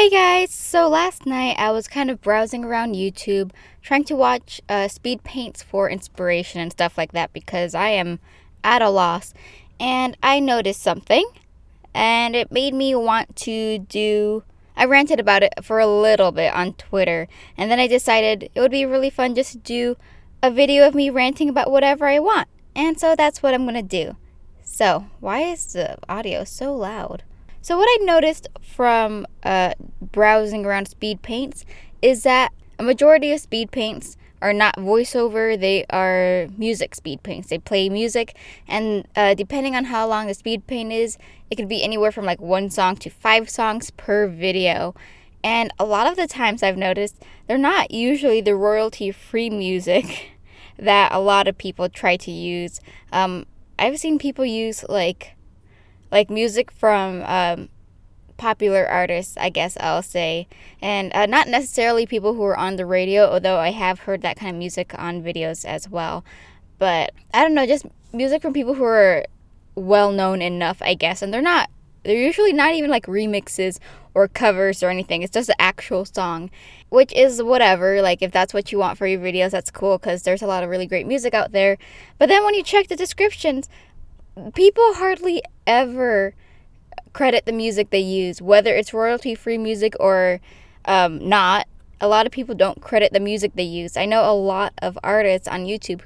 Hey guys, so last night I was kind of browsing around YouTube trying to watch speed paints for inspiration and stuff like that because I am at a loss. And I noticed something and it made me want to do. I ranted about it for a little bit on Twitter, and then I decided it would be really fun just to do a video of me ranting about whatever I want. And so that's what I'm gonna do. So, why is the audio so loud? So what I noticed from browsing around speed paints is that a majority of speed paints are not voiceover, they are music speed paints. They play music, and depending on how long the speed paint is, it could be anywhere from like 1 song to 5 songs per video. And a lot of the times I've noticed they're not usually the royalty-free music that a lot of people try to use. I've seen people use like music from popular artists, I guess I'll say, and not necessarily people who are on the radio, although I have heard that kind of music on videos as well. But I don't know, just music from people who are well known enough, I guess, and they're usually not even like remixes or covers or anything. It's just an actual song, which is whatever. Like, if that's what you want for your videos, that's cool, because there's a lot of really great music out there. But then when you check the descriptions, people hardly ever credit the music they use, whether it's royalty-free music or not. A lot of people don't credit the music they use. I know a lot of artists on YouTube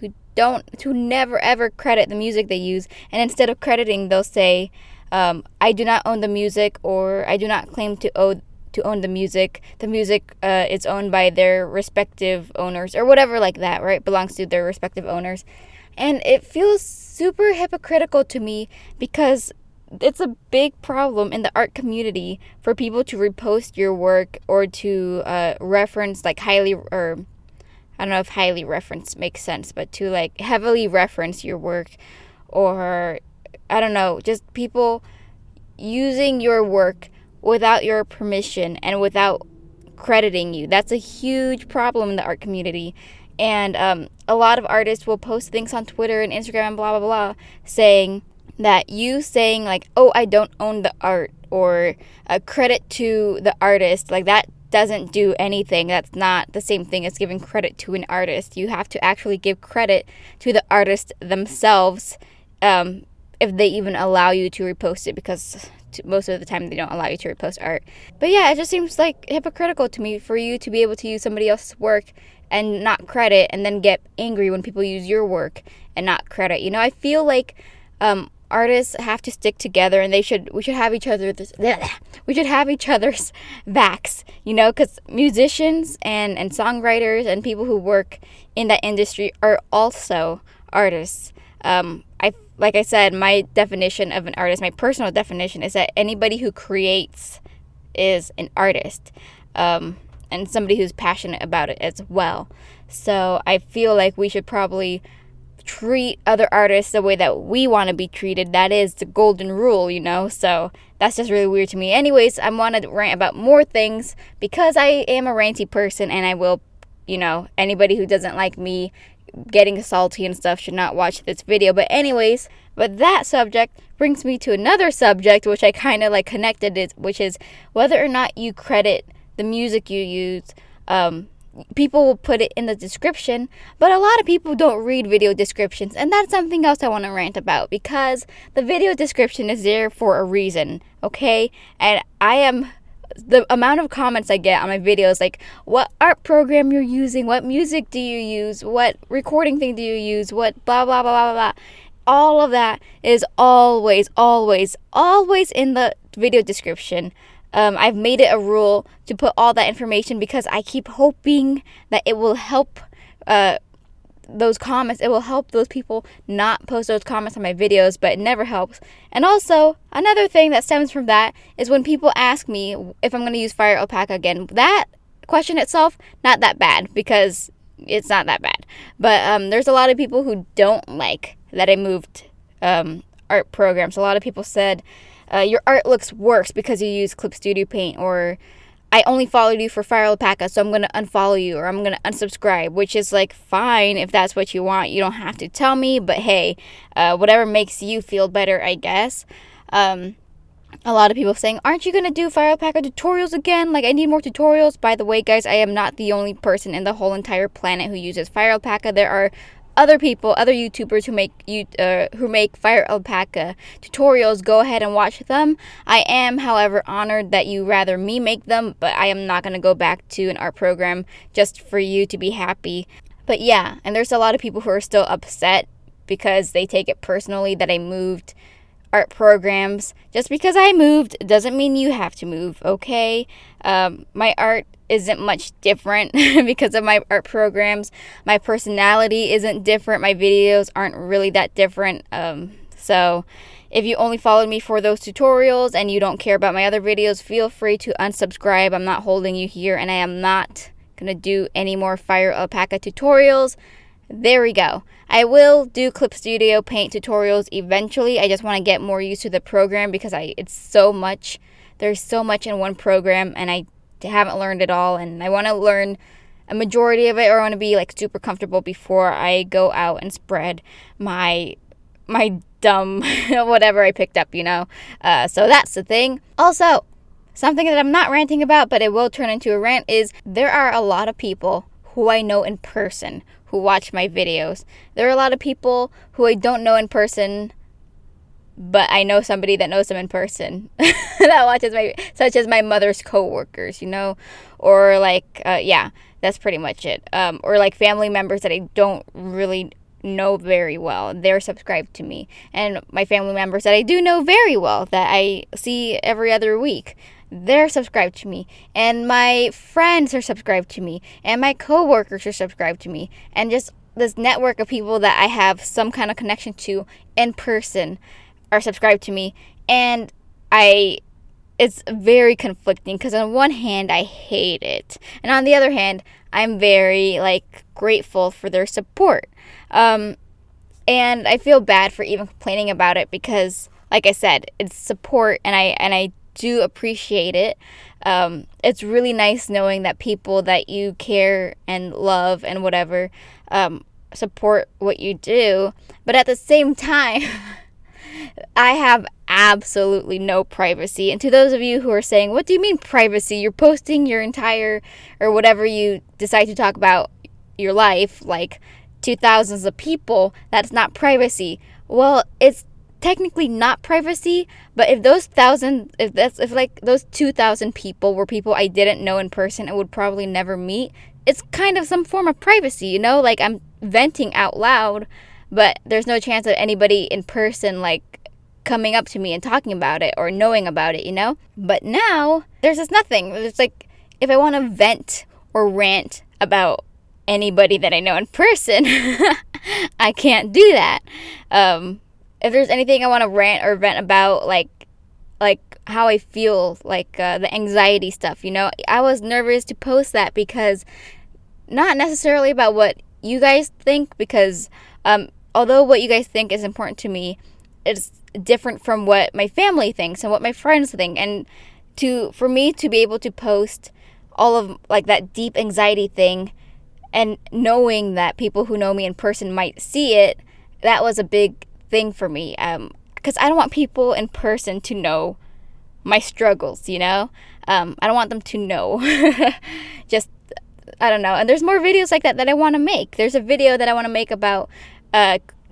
who never ever credit the music they use, and instead of crediting, they'll say, I do not own the music, or I do not claim to own the music. The music is owned by their respective owners, or whatever like that, right? Belongs to their respective owners. And it feels super hypocritical to me because it's a big problem in the art community for people to repost your work or to reference like highly, or I don't know if highly reference makes sense, but to like heavily reference your work, or I don't know, just people using your work without your permission and without crediting you. That's a huge problem in the art community. And a lot of artists will post things on Twitter and Instagram and blah, blah, blah, saying like, oh, I don't own the art, or credit to the artist. Like, that doesn't do anything. That's not the same thing as giving credit to an artist. You have to actually give credit to the artist themselves, if they even allow you to repost it, because most of the time they don't allow you to repost art. But yeah, it just seems like hypocritical to me for you to be able to use somebody else's work and not credit, and then get angry when people use your work and not credit. You know, I feel like artists have to stick together, and we should have each other's backs, you know, because musicians and songwriters and people who work in that industry are also artists. Like I said, my definition of an artist, my personal definition, is that anybody who creates is an artist, and somebody who's passionate about it as well. So I feel like we should probably treat other artists the way that we want to be treated. That is the golden rule, you know? So that's just really weird to me. Anyways, I want to rant about more things because I am a ranty person, and I will, you know, anybody who doesn't like me getting salty and stuff should not watch this video. But anyways, that subject brings me to another subject, which I kind of like connected, which is whether or not you credit the music you use. People will put it in the description, but a lot of people don't read video descriptions, and that's something else I want to rant about, because the video description is there for a reason, okay? And the amount of comments I get on my videos, like, what art program you're using, what music do you use, what recording thing do you use, what blah, blah, blah, blah, blah. All of that is always, always, always in the video description. I've made it a rule to put all that information because I keep hoping that it will help those comments. It will help those people not post those comments on my videos, but it never helps. And also, another thing that stems from that is when people ask me if I'm going to use Fire Alpaca again. That question itself, not that bad, because it's not that bad. But there's a lot of people who don't like that I moved art programs. A lot of people said, your art looks worse because you use Clip Studio Paint, or I only followed you for Fire Alpaca, so I'm going to unfollow you, or I'm going to unsubscribe, which is like fine if that's what you want. You don't have to tell me, but hey, whatever makes you feel better, I guess. a lot of people saying, aren't you going to do Fire Alpaca tutorials again? Like, I need more tutorials. By the way, guys, I am not the only person in the whole entire planet who uses Fire Alpaca. There are other people, other YouTubers who make Fire Alpaca tutorials. Go ahead and watch them. I am, however, honored that you rather me make them, but I am not going to go back to an art program just for you to be happy. But yeah, and there's a lot of people who are still upset because they take it personally that I moved art programs. Just because I moved doesn't mean you have to move, okay? My art isn't much different because of my art programs. My personality isn't different. My videos aren't really that different. So if you only followed me for those tutorials and you don't care about my other videos, feel free to unsubscribe. I'm not holding you here, and I am not gonna do any more Fire Alpaca tutorials. There we go. I will do Clip Studio Paint tutorials eventually. I just want to get more used to the program because it's so much. There's so much in one program, and I haven't learned it all, and I want to learn a majority of it, or I want to be like super comfortable before I go out and spread my dumb whatever I picked up, so that's the thing. Also, something that I'm not ranting about, but it will turn into a rant, is there are a lot of people who I know in person who watch my videos. There are a lot of people who I don't know in person, but I know somebody that knows them in person that watches such as my mother's coworkers, or like, yeah, that's pretty much it. Or like family members that I don't really know very well. They're subscribed to me. And my family members that I do know very well, that I see every other week, they're subscribed to me, and my friends are subscribed to me, and my coworkers are subscribed to me, and just this network of people that I have some kind of connection to in person are subscribed to me. And it's very conflicting because on one hand I hate it, and on the other hand I'm very grateful for their support. And I feel bad for even complaining about it because, like I said, it's support, and I do appreciate it. It's really nice knowing that people that you care and love and whatever support what you do. But at the same time, I have absolutely no privacy. And to those of you who are saying, what do you mean privacy? You're posting your entire, or whatever you decide to talk about your life, to thousands of people. That's not privacy. Well, it's technically not privacy, but if those 2,000 people were people I didn't know in person and would probably never meet, it's kind of some form of privacy, I'm venting out loud, but there's no chance of anybody in person coming up to me and talking about it or knowing about it. But now there's just nothing. It's if I want to vent or rant about anybody that I know in person, I can't do that. If there's anything I want to rant or vent about, like how I feel, the anxiety stuff, I was nervous to post that because not necessarily about what you guys think, because although what you guys think is important to me, it's different from what my family thinks and what my friends think. And for me to be able to post all of that deep anxiety thing, and knowing that people who know me in person might see it, that was a big thing for me, because I don't want people in person to know my struggles, I don't want them to know. Just, I don't know. And there's more videos like that I want to make. There's a video that I want to make about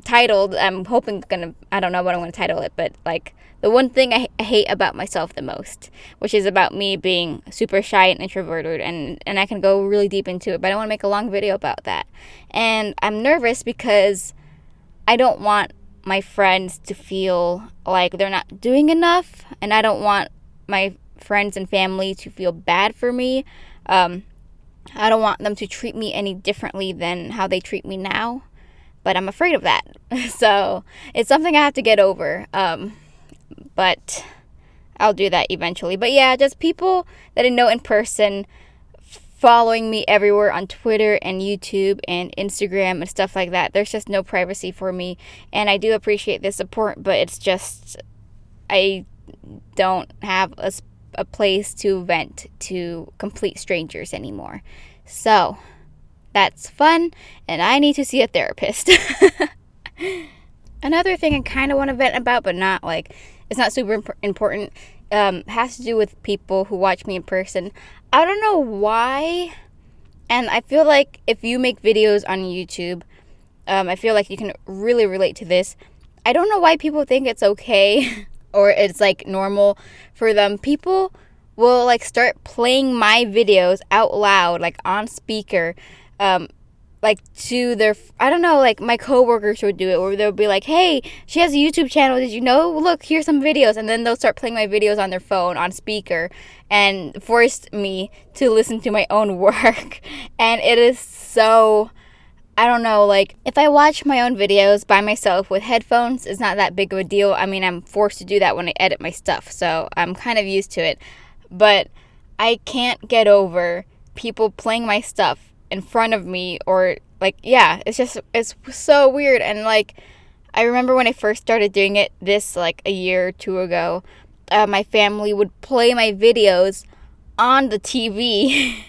titled, I'm hoping I don't know what I'm going to title it, but the one thing I hate about myself the most, which is about me being super shy and introverted, and I can go really deep into it, but I want to make a long video about that. And I'm nervous because I don't want my friends to feel like they're not doing enough, and I don't want my friends and family to feel bad for me. I don't want them to treat me any differently than how they treat me now, but I'm afraid of that. So it's something I have to get over, but I'll do that eventually. But yeah, just people that I know in person following me everywhere on Twitter and YouTube and Instagram and stuff like that. There's just no privacy for me, and I do appreciate the support, but it's just I don't have a place to vent to complete strangers anymore. So that's fun, and I need to see a therapist. Another thing I kind of want to vent about, but not it's not super important. Has to do with people who watch me in person. I don't know why. And I feel like if you make videos on YouTube, I feel like you can really relate to this. I don't know why people think it's okay or it's like normal for them. People will like start playing my videos out loud, like on speaker, like to their, I don't know, like my coworkers would do it where they'll be like, hey, she has a YouTube channel, did you know? Look, here's some videos. And then they'll start playing my videos on their phone on speaker and forced me to listen to my own work. And it is so, I don't know, like if I watch my own videos by myself with headphones, it's not that big of a deal. I mean, I'm forced to do that when I edit my stuff, so I'm kind of used to it. But I can't get over people playing my stuff in front of me, or like, yeah, it's so weird. And like, I remember when I first started doing it, this like a year or two ago, my family would play my videos on the TV,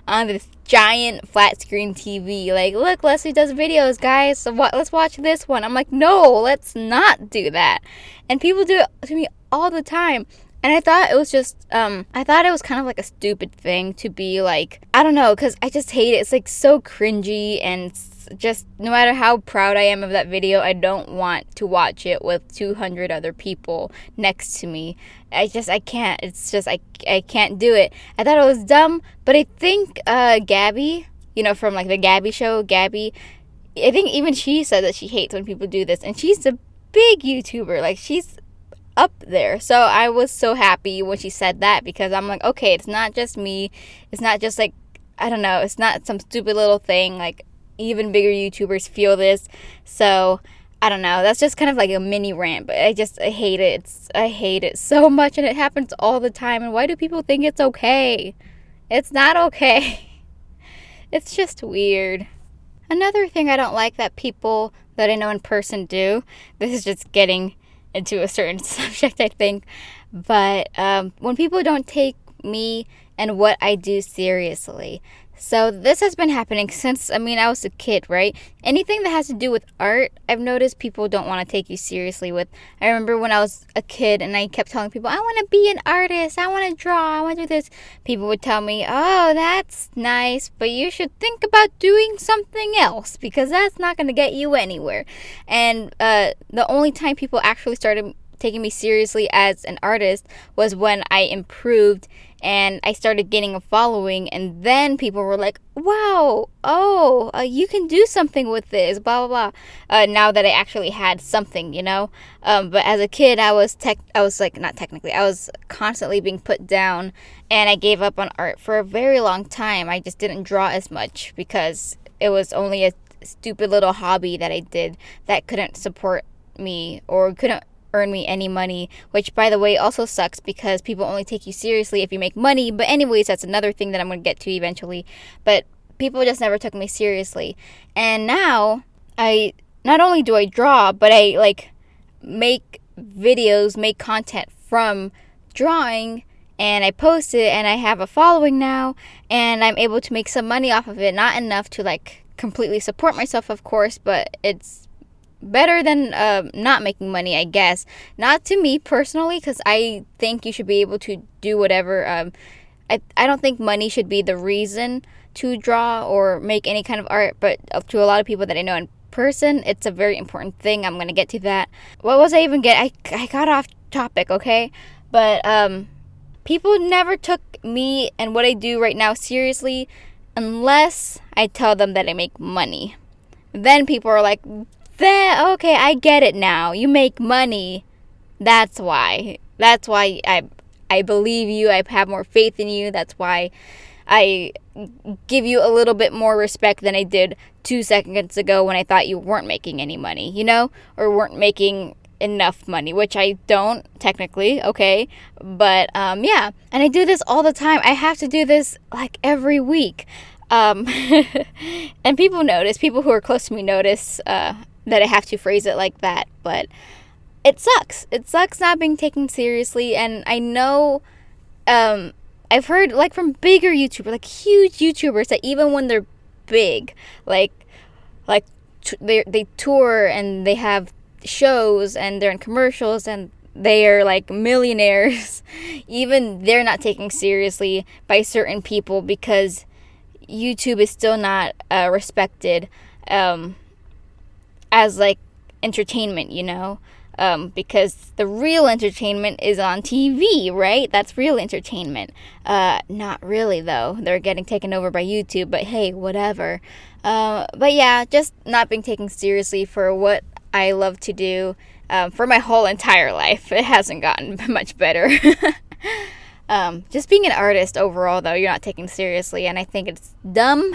on this giant flat screen TV. Like, look, Leslie does videos, guys. So let's watch this one. I'm like, no, let's not do that. And people do it to me all the time. And I thought it was just, I thought it was kind of like a stupid thing to be like, I don't know, because I just hate it. It's like so cringy, and just no matter how proud I am of that video, I don't want to watch it with 200 other people next to me. I can't. It's just, I can't do it. I thought it was dumb, but I think Gabby, from like the Gabby show, Gabby, I think even she said that she hates when people do this. And she's a big YouTuber. Like, she's up there. So I was so happy when she said that, because I'm like, okay, it's not just me. It's not just like, I don't know, it's not some stupid little thing. Like, even bigger YouTubers feel this. So I don't know, that's just kind of like a mini rant, but I hate it. I hate it so much, and it happens all the time. And why do people think it's okay? It's not okay. It's just weird. Another thing I don't like that people that I know in person do, this is just getting into a certain subject, I think, but when people don't take me and what I do seriously. So this has been happening since, I was a kid, right? Anything that has to do with art, I've noticed people don't want to take you seriously with. I remember when I was a kid and I kept telling people, I want to be an artist, I want to draw, I want to do this. People would tell me, oh, that's nice, but you should think about doing something else, because that's not going to get you anywhere. And the only time people actually started taking me seriously as an artist was when I improved and I started gaining a following, and then people were like, wow, you can do something with this, blah, blah, blah. Now that I actually had something, but as a kid, I was constantly being put down, and I gave up on art for a very long time. I just didn't draw as much because it was only a stupid little hobby that I did that couldn't support me or couldn't earn me any money, which, by the way, also sucks because people only take you seriously if you make money. But anyways, that's another thing that I'm going to get to eventually. But people just never took me seriously. And now I not only do I draw, but I make videos, make content from drawing, and I post it, and I have a following now, and I'm able to make some money off of it. Not enough to completely support myself, of course, but it's better than not making money, I guess. Not to me personally, because I think you should be able to do whatever. I don't think money should be the reason to draw or make any kind of art, but to a lot of people that I know in person, it's a very important thing. I'm going to get to that. What was I even getting? I got off topic, okay? But people never took me and what I do right now seriously unless I tell them that I make money. Then people are like, okay, I get it now. You make money. That's why. That's why I believe you. I have more faith in you. That's why I give you a little bit more respect than I did 2 seconds ago when I thought you weren't making any money, or weren't making enough money, which I don't technically, okay? But yeah, and I do this all the time. I have to do this every week. And people who are close to me notice that I have to phrase it like that, but it sucks. It sucks not being taken seriously, and I know, I've heard from bigger YouTubers, huge YouTubers, that even when they're big, they tour and they have shows and they're in commercials and they are like millionaires, even they're not taken seriously by certain people because YouTube is still not respected as like entertainment, because the real entertainment is on TV, right? That's real entertainment. Not really, though. They're getting taken over by YouTube, but hey, whatever. But yeah, just not being taken seriously for what I love to do for my whole entire life. It hasn't gotten much better. Just being an artist overall, though, you're not taken seriously, and I think it's dumb,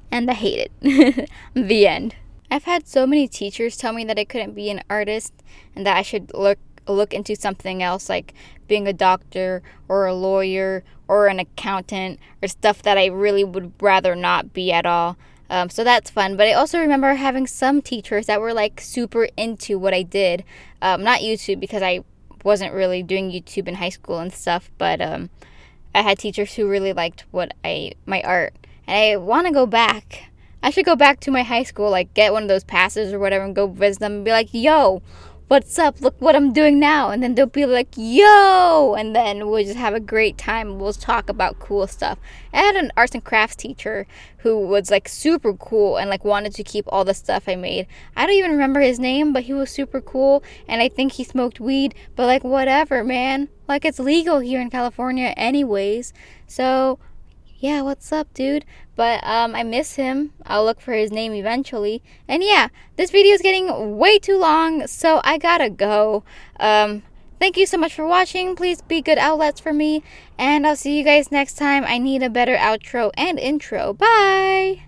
and I hate it. The end. I've had so many teachers tell me that I couldn't be an artist and that I should look into something else, like being a doctor or a lawyer or an accountant or stuff that I really would rather not be at all. So that's fun. But I also remember having some teachers that were like super into what I did. Not YouTube, because I wasn't really doing YouTube in high school and stuff, but I had teachers who really liked my art. And I want to go back. I should go back to my high school, like get one of those passes or whatever and go visit them and be like, yo, what's up? Look what I'm doing now. And then they'll be like, yo, and then we'll just have a great time. We'll talk about cool stuff. I had an arts and crafts teacher who was like super cool and like wanted to keep all the stuff I made. I don't even remember his name, but he was super cool, and I think he smoked weed, but like whatever, man. Like it's legal here in California anyways. So yeah, what's up, dude? But I miss him. I'll look for his name eventually. And yeah, this video is getting way too long, so I gotta go. Thank you so much for watching. Please be good outlets for me, and I'll see you guys next time. I need a better outro and intro. Bye!